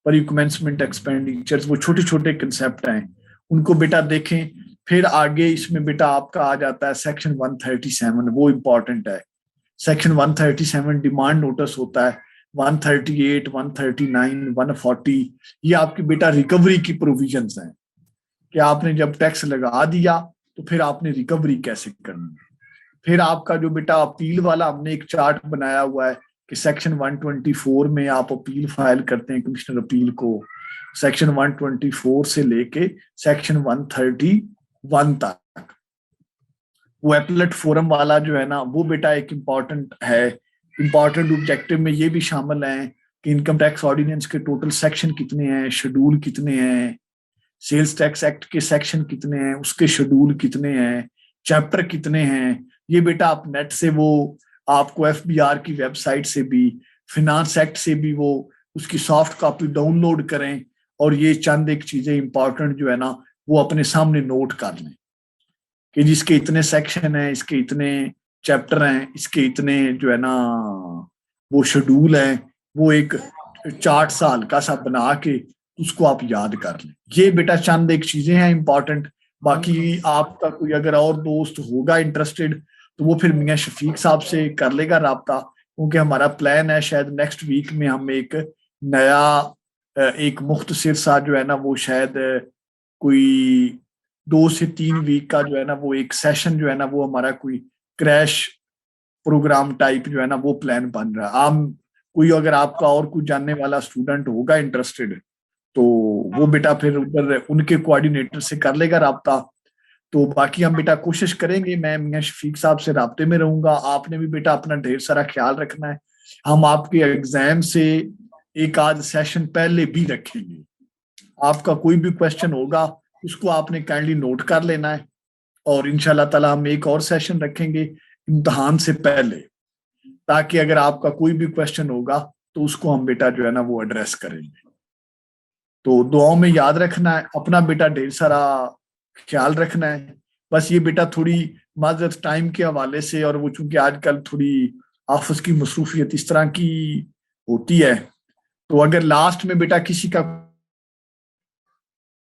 रिकमेंसमेंट एक्सपेंडिचर्स, वो छोटे छोटे कंसेप्ट हैं, उनको बेटा देखें। फिर आगे इसमें बेटा आपका आ जाता है सेक्शन 137, वो इंपॉर्टेंट है। सेक्शन 137 डिमांड नोटिस होता है, 138, 139, 140 ये आपकी बेटा रिकवरी की प्रोविजंस हैं कि आपने जब टैक्स लगा दिया तो फिर आपने रिकवरी कैसे करनी है। फिर आपका जो बेटा अपील वाला हमने एक चार्ट बनाया हुआ है कि सेक्शन 124 में आप अपील फाइल करते हैं कमिश्नर अपील को, सेक्शन 124 से लेके सेक्शन 131 तक वो एपलेट फोरम वाला जो है ना वो बेटा एक इम्पॉर्टेंट है। इम्पॉर्टेंट ऑब्जेक्टिव में ये भी शामिल है कि इनकम टैक्स ऑर्डिनेंस के टोटल सेक्शन कितने हैं, शेड्यूल कितने हैं, सेल्स टैक्स एक्ट के सेक्शन कितने हैं, उसके शेड्यूल कितने हैं, चैप्टर कितने हैं। ये बेटा आप नेट से वो आपको FBR की वेबसाइट से भी, फिनांस एक्ट से भी वो उसकी सॉफ्ट कॉपी डाउनलोड करें और ये चंद एक चीजें इंपॉर्टेंट जो है ना वो अपने सामने नोट कर लें कि जिसके इतने सेक्शन हैं, इसके इतने चैप्टर हैं, इसके इतने जो है ना वो शेड्यूल हैं, वो एक चार्ट सा हल्का सा बना के उसको आप याद कर लें। ये बेटा चंद एक चीजें हैं इंपॉर्टेंट। बाकी आपका कोई अगर और दोस्त होगा इंटरेस्टेड तो वो फिर मियां शफीक साहब से कर लेगा राब्ता, क्योंकि हमारा प्लान है शायद नेक्स्ट वीक में हम एक नया एक मुख्तसर सा जो है ना वो शायद कोई 2 से 3 वीक का जो है ना वो एक सेशन जो है ना वो हमारा कोई क्रैश प्रोग्राम टाइप जो है ना वो प्लान बन रहा है। आप कोई अगर आपका और कोई जानने वाला स्टूडेंट होगा इंटरेस्टेड तो वो बेटा फिर उधर उनके कोऑर्डिनेटर से कर लेगा राब्ता। तो बाकी हम बेटा कोशिश करेंगे, मैं मियां शफीक साहब से राब्ते में रहूंगा। आपने भी बेटा अपना ढेर सारा ख्याल रखना है। हम आपके एग्जाम से एक आध सेशन पहले भी रखेंगे। आपका कोई भी क्वेश्चन होगा उसको आपने काइंडली नोट कर लेना है और इंशाल्लाह ताला हम एक और सेशन रखेंगे इम्तिहान से पहले, ताकि अगर आपका कोई भी क्वेश्चन होगा तो उसको हम बेटा जो है ना वो एड्रेस करेंगे। तो दुआओं में याद रखना है, अपना बेटा ढेर सारा ख्याल रखना है। बस ये बेटा थोड़ी माजरत टाइम के हवाले से, और वो चूंकि आजकल थोड़ी ऑफिस की मसरूफियत इस तरह की होती है, तो अगर लास्ट में बेटा किसी का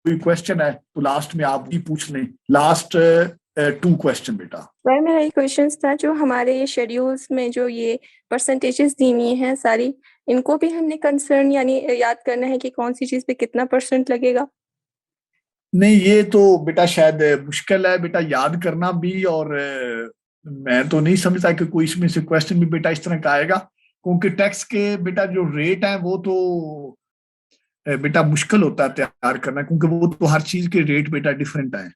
कोई क्वेश्चन है तो लास्ट में आप भी पूछ लें। लास्ट 2 क्वेश्चन बेटा। सर मेरा ये क्वेश्चन था, जो हमारे ये शेड्यूल्स में जो ये परसेंटेजेस दी हुई हैं सारी, इनको भी हमने कंसर्न यानी याद करना है कि कौन सी चीज पे कितना % लगेगा? नहीं, ये तो बेटा शायद मुश्किल है बेटा याद करना भी, और मैं तो नहीं समझता कि कोई इसमें से क्वेश्चन भी बेटा इस तरह का आएगा, क्योंकि टैक्स के बेटा जो रेट है वो तो बेटा मुश्किल होता है तैयार करना, क्योंकि वो तो हर चीज के रेट बेटा डिफरेंट है।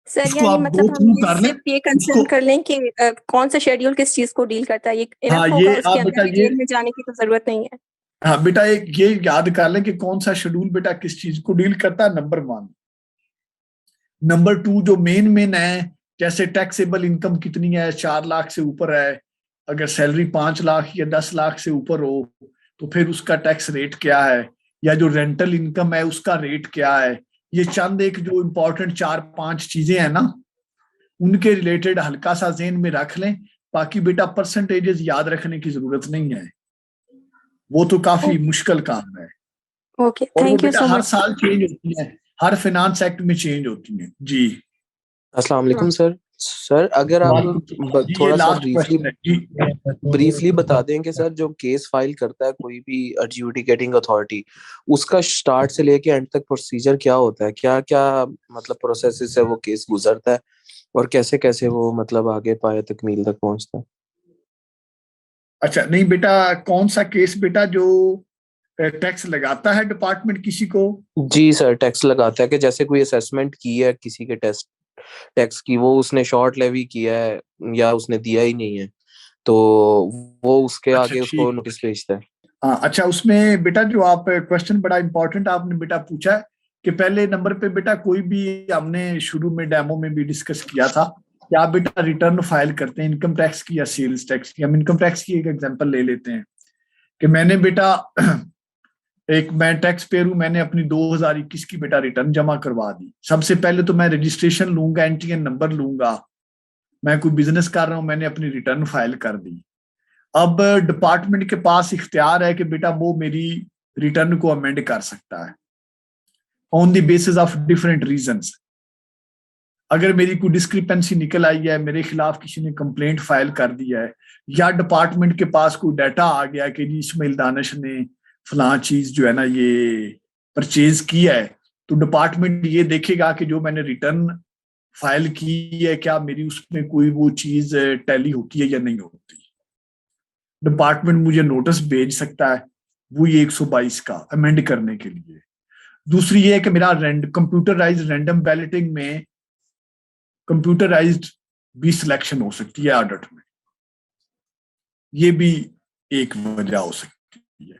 सर यानी मतलब हम सिर्फ ये कंसर्न कर लें कि कौन सा शेड्यूल किस चीज को डील करता है, ये इनफ होगा, उसके अंदर डिटेल में जाने की तो जरूरत नहीं है। हाँ बेटा, एक ये याद कर लें कि कौन सा शेड्यूल बेटा किस चीज को डील करता है, नंबर 1। नंबर 2 जो मेन है, जैसे टैक्सेबल इनकम कितनी है, 4 लाख से ऊपर है, अगर सैलरी 5 लाख या 10 लाख से ऊपर हो तो फिर उसका टैक्स रेट क्या है, या जो रेंटल इनकम है उसका रेट क्या है। ये चंद एक जो इम्पोर्टेंट 4-5 चीजें हैं ना, उनके रिलेटेड हल्का सा ज़हन में रख लें। बाकी बेटा परसेंटेजेस याद रखने की जरूरत नहीं है। वो तो काफी मुश्किल काम है, ओके, और वो थैंक यू बेटा सो हर मच। साल चेंज होती है, हर फाइनेंस एक्ट में चेंज होती है। जी अस्सलाम वालेकुम सर। सर अगर आप जी, ये थोड़ा सा लास्ट क्वेश्चन है जी। ब्रीफली बता दें कि सर जो केस फाइल करता है कोई भी एडजुडिकेटिंग अथॉरिटी, उसका स्टार्ट से लेके एंड तक प्रोसीजर क्या होता है, क्या क्या मतलब प्रोसेस है वो केस गुजरता है, और कैसे कैसे वो मतलब आगे पाए तकमील तक पहुंचता है? अच्छा नहीं बेटा, कौन सा केस बेटा? जो टैक्स लगाता है डिपार्टमेंट किसी को? जी सर, टैक्स लगाता है कि जैसे कोई असेसमेंट की है किसी के टैक्स की, वो उसने शॉर्ट लेवी किया है या उसने दिया ही नहीं है, तो वो उसके अच्छा आगे उसको ठीक। नोटिस भेजता है। हाँ अच्छा, उसमें बेटा जो आप क्वेश्चन बड़ा इंपॉर्टेंट आपने बेटा पूछा है कि पहले नंबर पे बेटा कोई भी, हमने शुरू में डेमो में भी डिस्कस किया था कि आप बेटा रिटर्न फाइल करते हैं इनकम टैक्स की या सेल्स टैक्स की। हम इनकम टैक्स की एक एग्जांपल ले लेते हैं कि मैंने बेटा मैं टैक्स पेयर हूं, मैंने अपनी 2021 की बेटा रिटर्न जमा करवा दी। सबसे पहले तो मैं रजिस्ट्रेशन लूंगा, एनटीएन नंबर लूंगा, मैं कोई बिजनेस कर रहा हूं, मैंने अपनी रिटर्न फाइल कर दी। अब डिपार्टमेंट के पास इख्तियार है कि बेटा वो मेरी रिटर्न को अमेंड कर सकता है on the basis of different reasons. अगर मेरी कोई डिस्क्रिपेंसी निकल आई है, मेरे खिलाफ किसी ने कंप्लेंट फाइल कर दिया है, या डिपार्टमेंट के पास कोई डाटा आ गया कि जी इस्माइल दानिश ने फलां चीज जो है ना ये परचेज किया है, तो डिपार्टमेंट ये देखेगा कि जो मैंने रिटर्न फाइल की है क्या मेरी उसमें कोई वो चीज टैली होती है या नहीं होती। डिपार्टमेंट मुझे नोटिस भेज सकता है वो ये 122 का अमेंड करने के लिए। दूसरी ये है कि मेरा कंप्यूटराइज्ड रैंडम बैलेटिंग में कंप्यूटराइज्ड भी सिलेक्शन हो सकती है ऑडिट में, ये भी एक वजह हो सकती है।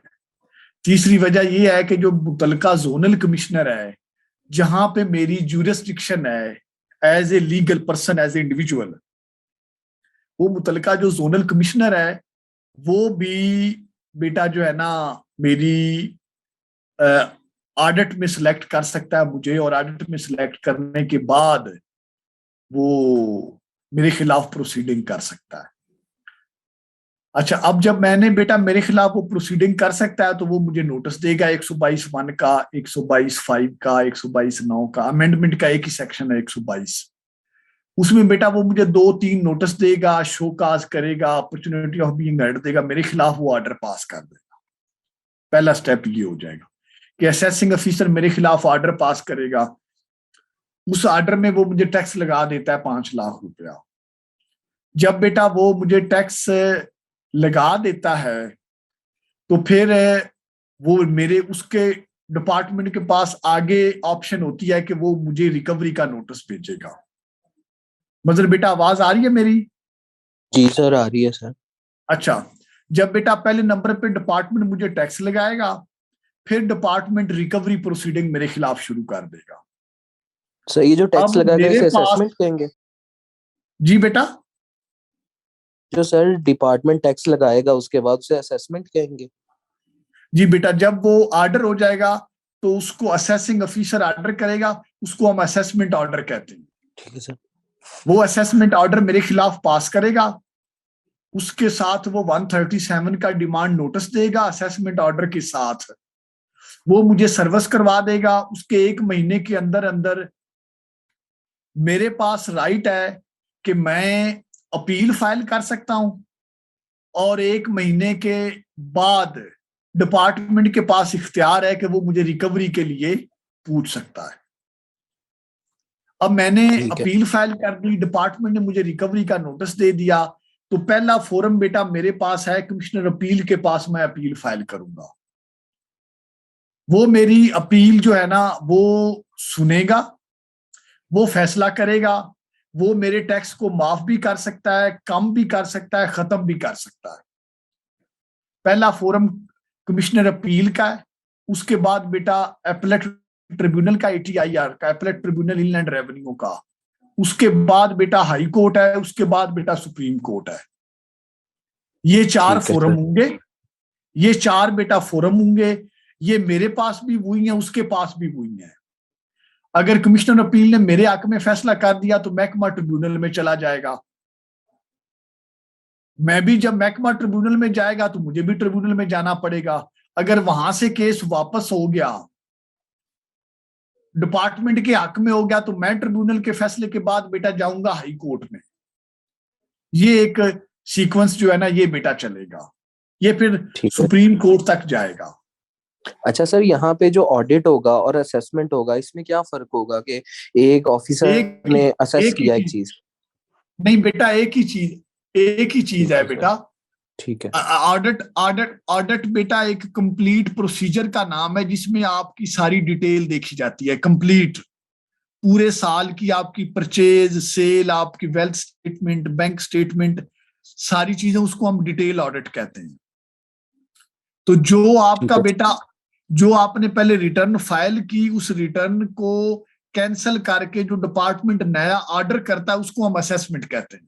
तीसरी वजह ये है कि जो मुतलका जोनल कमिश्नर है, जहां पे मेरी ज्यूरिसडिक्शन है as a legal person, as a individual, वो मुतलका जो जोनल कमिश्नर है वो भी बेटा जो है ना मेरी ऑडिट में सिलेक्ट कर सकता है मुझे, और ऑडिट में सिलेक्ट करने के बाद वो मेरे खिलाफ प्रोसीडिंग कर सकता है। अच्छा, अब जब मैंने बेटा मेरे खिलाफ वो प्रोसीडिंग कर सकता है तो वो मुझे नोटिस देगा 122(1) का, 122(5) का, 122(9) का। अमेंडमेंट का एक ही सेक्शन है 122, उसमें बेटा वो मुझे 2-3 नोटिस देगा, शोकाज करेगा, अपॉर्चुनिटी ऑफ बीइंग हेड देगा, मेरे खिलाफ वो ऑर्डर पास कर देगा। पहला स्टेप ये हो जाएगा कि असेसिंग ऑफिसर मेरे खिलाफ ऑर्डर पास करेगा, उस ऑर्डर में वो मुझे टैक्स लगा देता है 5 लाख रुपया। जब बेटा वो मुझे टैक्स लगा देता है तो फिर वो मेरे उसके डिपार्टमेंट के पास आगे ऑप्शन होती है कि वो मुझे रिकवरी का नोटिस भेजेगा। मतलब बेटा आवाज आ रही है मेरी? जी सर, आ रही है सर। अच्छा, जब बेटा पहले नंबर पे डिपार्टमेंट मुझे टैक्स लगाएगा, फिर डिपार्टमेंट रिकवरी प्रोसीडिंग मेरे खिलाफ शुरू कर देगा। सर ये जो टैक्स अब लगाएगा मेरे इसे पास, असेसमेंट कहेंगे? जी बेटा, जो सर डिपार्टमेंट टैक्स लगाएगा उसके बाद उसे असेसमेंट कहेंगे? जी बेटा, जब वो ऑर्डर हो जाएगा तो उसको असेसिंग ऑफिसर ऑर्डर करेगा, उसको हम असेसमेंट ऑर्डर कहते हैं। ठीक है सर। वो असेसमेंट ऑर्डर मेरे खिलाफ पास करेगा, उसके साथ वो 137 का डिमांड नोटिस देगा असेसमेंट ऑर्डर के साथ, वो मुझे सर्विस करवा देगा। उसके 1 महीने के अंदर अंदर मेरे पास राइट है कि मैं अपील फाइल कर सकता हूं, और 1 महीने के बाद डिपार्टमेंट के पास इख्तियार है कि वो मुझे रिकवरी के लिए पूछ सकता है। अब मैंने अपील फाइल कर दी, डिपार्टमेंट ने मुझे रिकवरी का नोटिस दे दिया, तो पहला फोरम बेटा मेरे पास है कमिश्नर अपील के पास, मैं अपील फाइल करूंगा। वो मेरी अपील जो है ना वो सुनेगा, वो फैसला करेगा, वो मेरे टैक्स को माफ भी कर सकता है, कम भी कर सकता है, खत्म भी कर सकता है। पहला फोरम कमिश्नर अपील का है, उसके बाद बेटा एपलेट ट्रिब्यूनल का, ATIR का, एपलेट ट्रिब्यूनल इनलैंड रेवेन्यू का, उसके बाद बेटा हाई कोर्ट है, उसके बाद बेटा सुप्रीम कोर्ट है। ये 4 फोरम होंगे, ये 4 बेटा फोरम होंगे। ये मेरे पास भी वही है, उसके पास भी वही है। अगर कमिश्नर अपील ने मेरे हक में फैसला कर दिया तो महकमा ट्रिब्यूनल में चला जाएगा, मैं भी जब महकमा ट्रिब्यूनल में जाएगा तो मुझे भी ट्रिब्यूनल में जाना पड़ेगा। अगर वहां से केस वापस हो गया, डिपार्टमेंट के हक में हो गया, तो मैं ट्रिब्यूनल के फैसले के बाद बेटा जाऊंगा हाई कोर्ट में। ये एक सीक्वेंस जो है ना, ये बेटा चलेगा, ये फिर सुप्रीम कोर्ट तक जाएगा। अच्छा सर, यहाँ पे जो ऑडिट होगा और असेसमेंट होगा, इसमें क्या फर्क होगा कि एक ऑफिसर ने असेस किया एक चीज? नहीं बेटा, एक ही चीज है बेटा। ठीक है। ऑडिट बेटा एक कंप्लीट प्रोसीजर का नाम है, जिसमें आपकी सारी डिटेल देखी जाती है, कंप्लीट पूरे साल की आपकी परचेज, सेल, आपकी वेल्थ स्टेटमेंट, बैंक स्टेटमेंट, सारी चीजें, उसको हम डिटेल ऑडिट कहते हैं। तो जो आपका बेटा, जो आपने पहले रिटर्न फाइल की, उस रिटर्न को कैंसिल करके जो डिपार्टमेंट नया ऑर्डर करता है, उसको हम असेसमेंट कहते हैं।